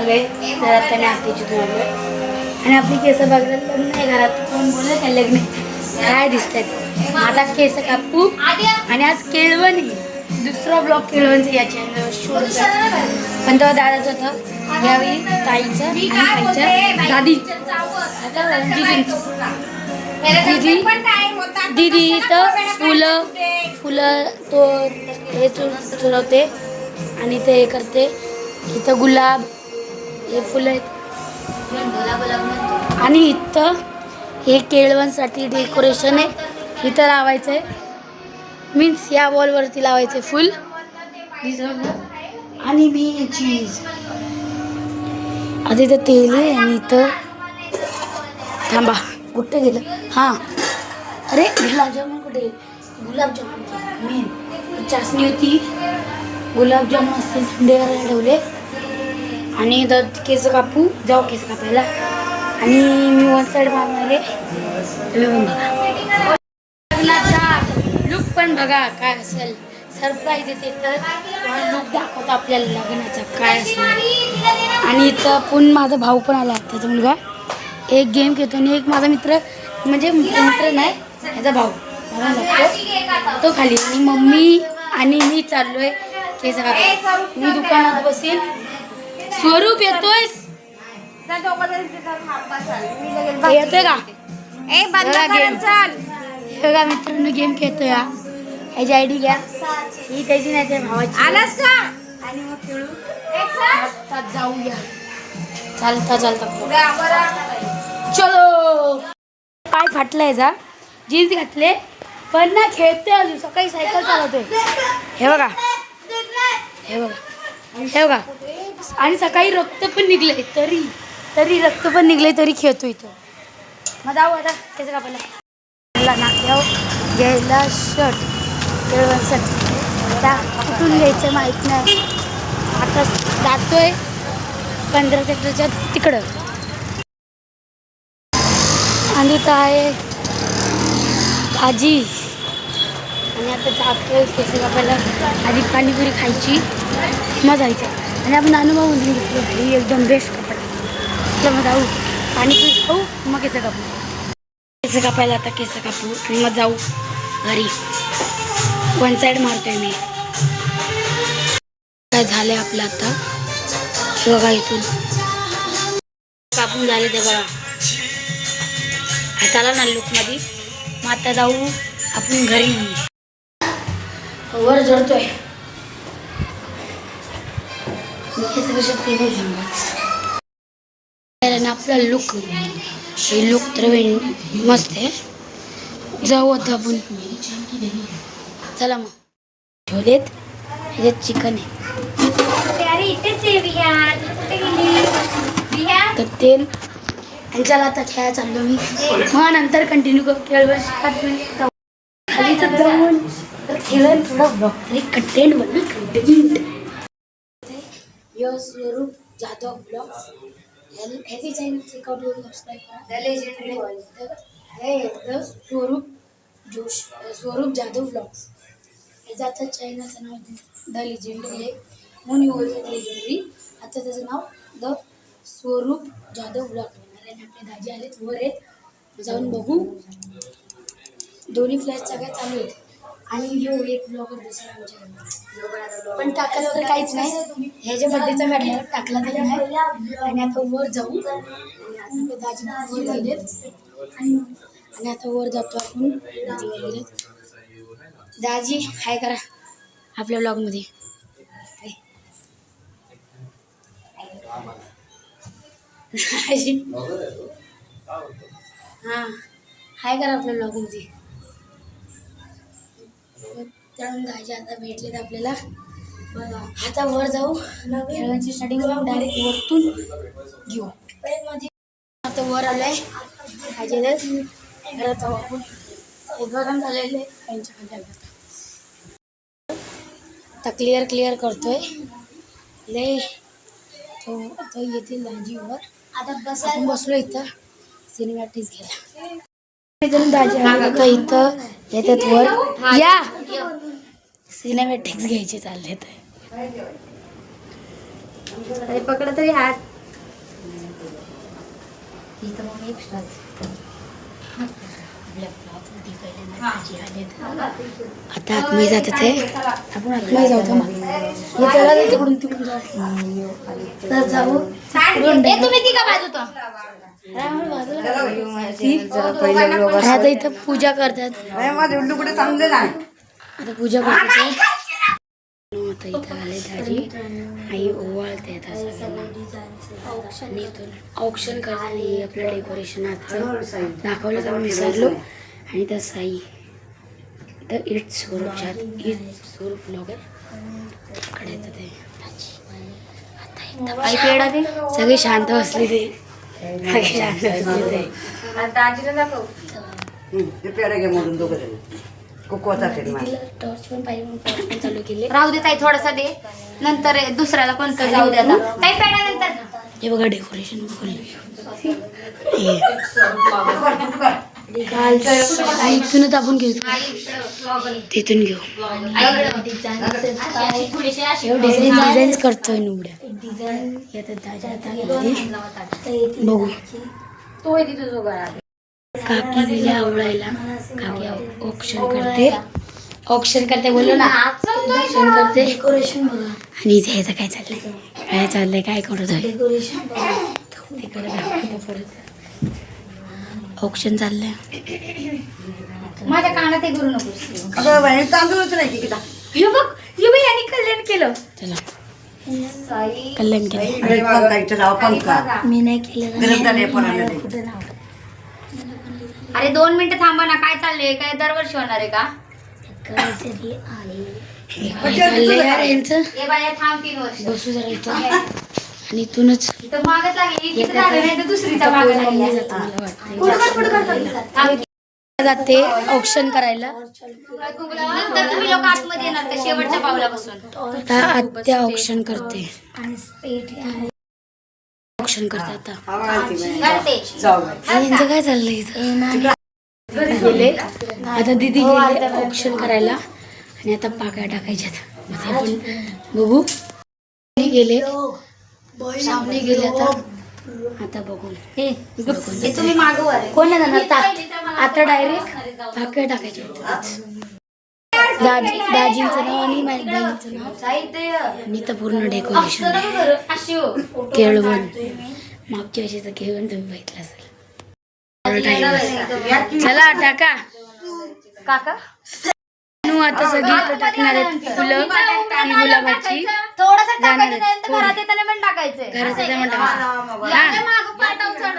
सगळे. तर आता मी आत्याची तुम्हाला आणि आपली केस बघायला लग्न आहे घरात. कोण बोलले काय लग्न काय दिसतात. आता केस कापू आणि आज केळवण आहे. दुसरा ब्लॉग केळवणचं या चॅनलवर शूट पण तेव्हा दादाचं होतं. यावेळी ताईचं आणि ताईच्या दादी दीदी तर फुलं तो हे चुरवते आणि ते हे करते. इथं गुलाब हे फुलं आहेत आणि इथं हे केळवणसाठी डेकोरेशन आहे. इथं लावायचं आहे मीन्स या वॉलवरती लावायचं फुल आणि मी चीज. आता इथं तेल आहे आणि इथं थांबा कुठं गेलं. हां अरे गुलाबजामुन कुठे गुलाबजामुन मेन चासणी होती. गुलाबजामुन असते थंडे करायला ठेवले आणि केस कापू जाऊ केस कापायला आणि मी वन साईड मारणारे. लग्नाचा लुक पण बघा काय असेल. सरप्राईज येते तर लुक दाखवतो आपल्याला लग्नाचा काय असेल. आणि इथं पण माझा भाऊ पण आला त्याचा मुलगा एक गेम खेळतो आणि एक माझा मित्र म्हणजे मित्र नाही त्याचा भाऊ मला लागतो तो खाली आणि मम्मी आणि मी चाललोय केस कापायला. मी दुकानात बसेल. स्वरूप येतोयस येतोय का बघा मित्रांनो गेम खेळतोय. ह्याची आयडी घ्या ही त्याची नाही त्या भावाची आलास का आणि मग खेळू जाऊया चालता चलो. पाय फाटलाय जा जीन्स घातले पण ना खेळतोय अजून. सकाळी सायकल चालवतोय हे बघा आणि सकाळी रक्त पण निघले तरी रक्त पण निघले तरी खेळतो इथं. मग जाऊ आता त्याचं कापायला नाक्यावर घ्यायला शर्ट केळवणसाठी. आता कुठून घ्यायचं माहीत नाही. आता जातोय 15 सेक्टरच्या तिकडं आणि इथं आहे भाजी आणि आता जातोय केस कापायला. आधी पाणीपुरी खायची मग जायचं आणि आपण नानूभाऊ म्हणून घेतली भाई एकदम बेस्ट कपडा. तर मग जाऊ पाणीपुरी खाऊ मग केस कापू. केस कापायला आता केस कापू आणि मग जाऊ घरी. वन साईड मारतोय मी. काय झालंय आपलं आता बघा इथून कापून झाले ते बघा हाताला ना लुकमध्ये. मग आता जाऊ आपण घरी. वर जळतोय आपला लुक हे लुक तर मस्त आहे. जाऊ आता आपण चला मग. ठेवलेत ह्याच्यात चिकन आहे तर तेल आणि चला आता खेळायला चाललो मी. मग नंतर कंटिन्यू करू खेळ खालीच जाऊन तर खेळून थोडा ब्लॉग तरी कंटेंट बनवेल कंटेंट. स्वरूप जाधव ब्लॉग्स ह्याची चॅनल चेकआउट करून सबस्क्राईब करा. स्वरूप जाधव ब्लॉग्स ह्याचं चॅनलचं नाव द लेजेंडरी आहे म्हणून बोलतो द लेजेंडरी. आता त्याचं नाव द स्वरूप जाधव ब्लॉग होणार आहे. आपले दाजी आलेत वर आहेत जाऊन बघू. दोन्ही फ्लॅट सगळ्या चालू आहेत आणि येऊ एक ब्लॉगर दुसरा आमच्या पण टाकायला तर काहीच नाही. ह्याच्या बड्डेचा काढल्यावर टाकला तरी नाही. आणि आता वर जाऊ आणि दाजी वर गेलेत आणि आता वर जातो आपण. दाजी वर गेलेत. दाजी हाय करा आपल्या ब्लॉगमध्ये. हां हाय करा आपल्या ब्लॉगमध्ये. त्यामुळे दाजी आता भेटलेत आपल्याला. आता वर जाऊ खेळाची स्टार्टिंग करून डायरेक्ट वरतून घेऊ. आता वर आलाय ह्याच्यातच घरात जाऊ आपण. गरम झालेले त्यांच्याकडे आता क्लिअर करतोय लय तो येतील दाजीवर. आता बसलो इथं सिनेमॅटिक्स घ्यायला. दाजी आता इथं येतात वर या सिनेमॅटिक्स घ्यायचे चालले तर पकडा तरी हात इथं मग एक्स्ट्राच आता आतमध्ये जात ते आपण आतमध्ये जाऊ तिकडून तिकडून जाऊ तुम्ही ती का बाजूतो आता इथं पूजा करतात आता पूजा करतात आता इथं आले दाजी आई ओवाळते आता ऑप्शन करताना आपलं डेकोरेशन आजचं दाखवलं तर विसरलो आणि तर साई तर इट्स स्वरूपच्यात स्वरूप ब्लॉगर कडे येतं ते सगळे शांत बसले ते सगळे शांत बसले ते टॉर्च पण पाहिजे चालू केले राहू दे ताई थोडासा दे नंतर दुसऱ्याला कोणतं जाऊ द्या ताई पेढा नंतर हे बघा डेकोरेशन इथूनच आपण घेऊ तिथून घेऊ डिझाईन करतोय निवड्या बघू काकी गेल्या आवडायला काकी ऑप्शन करते बोललो ना ऑप्शन करते डेकोरेशन बघा आणि इथे ह्याचं काय चाललंय काय करत आहे डेकोरेशन ऑप्शन चाललंय माझ्या कानात हे करू नकोस तांदूळच नाही की यांनी कल्याण केलं चला कल्याण केलं मी नाही केलं अरे 2 मिनिटं थांबा ना काय चाललंय काय दरवर्षी होणार आहे का चाललंय यार यांचं ए बाया थांब 3 वर्ष बसू जरा इथं आणि इथूनच इथं मागत लागली इथं झालं नाही तर दुसरीचा मागत लागली जाते ऑप्शन करायला नंतर तुम्ही लोक आतमध्ये येणार त्या शेवटच्या पावलापासून आता आत्या ऑप्शन करते ऑप्शन करते आता करते यांचं काय चाललंय इथं गेले आता दीदी गेले ऑप्शन करायला आणि आता पाकळ्या टाकायच्यात आपण बघू गेले सामने गेले आता बघू हे तुम्ही मागवा कोण जाणार आता डायरेक्ट पाकळ्या टाकायच्या दाजींचं नाव आणि माझ्या बहिणीचं नाव आणि तर पूर्ण डेकोरेशन केळवण मागच्या वर्षीचं केळवण तुम्ही बघितलं असेल चला टाका काका आता सगळी टाकणार आहेत फुलं ही गुलाबाची थोडंसं जाणार टाकायचं आहेत घरात येताना पण टाकायचंय घराचं ते म्हणतात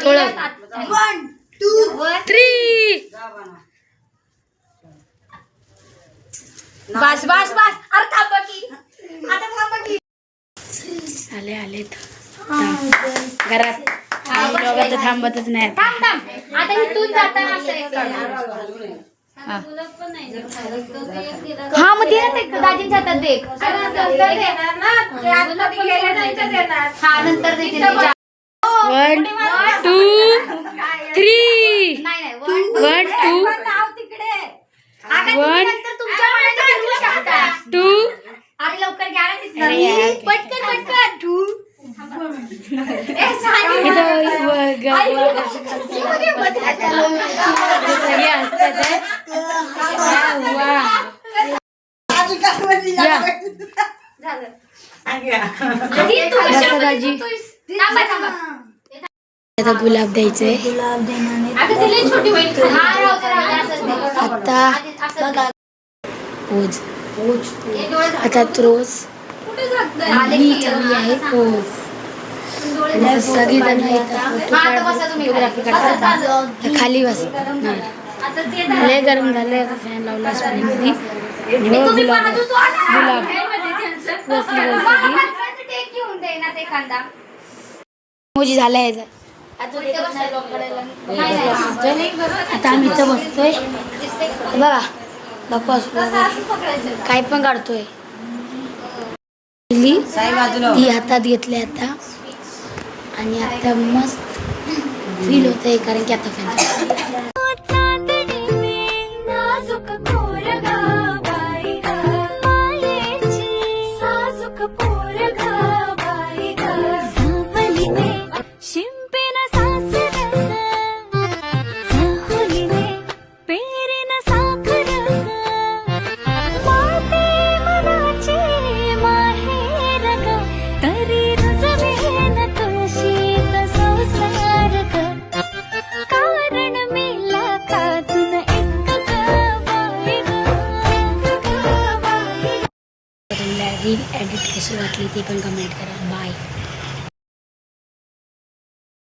थोडं 1 2 3 बस बस बस अरे थांबा की आता थांबा की आलेत घरात तर थांबतच नाही थांब आता इथून जाताना असं एक हा मग दे ना ते दाजींच्या हातात दे हा नंतर देते 1 2 3 नाही 1 2 2 अरे लवकर घ्या ना तिथनं पटकन आता गुलाब द्यायचंय आता पोज आता रोज आणि आहे पोज सगळी जण फोटोग्राफी करतात खाली बसणार लय गरम झालंय आता फॅन लावला स्प्रिंगमध्ये गुलाब बसली मोजी झालाय आता आम्ही इथं बसतोय बघा बापू काय पण काढतोय ती हातात घेतली आता आणि आता मस्त फील होतंय कारण की आता फॅन शिंपेना सास रील एडिट कशी वाटली ते पण कमेंट करा. बाय.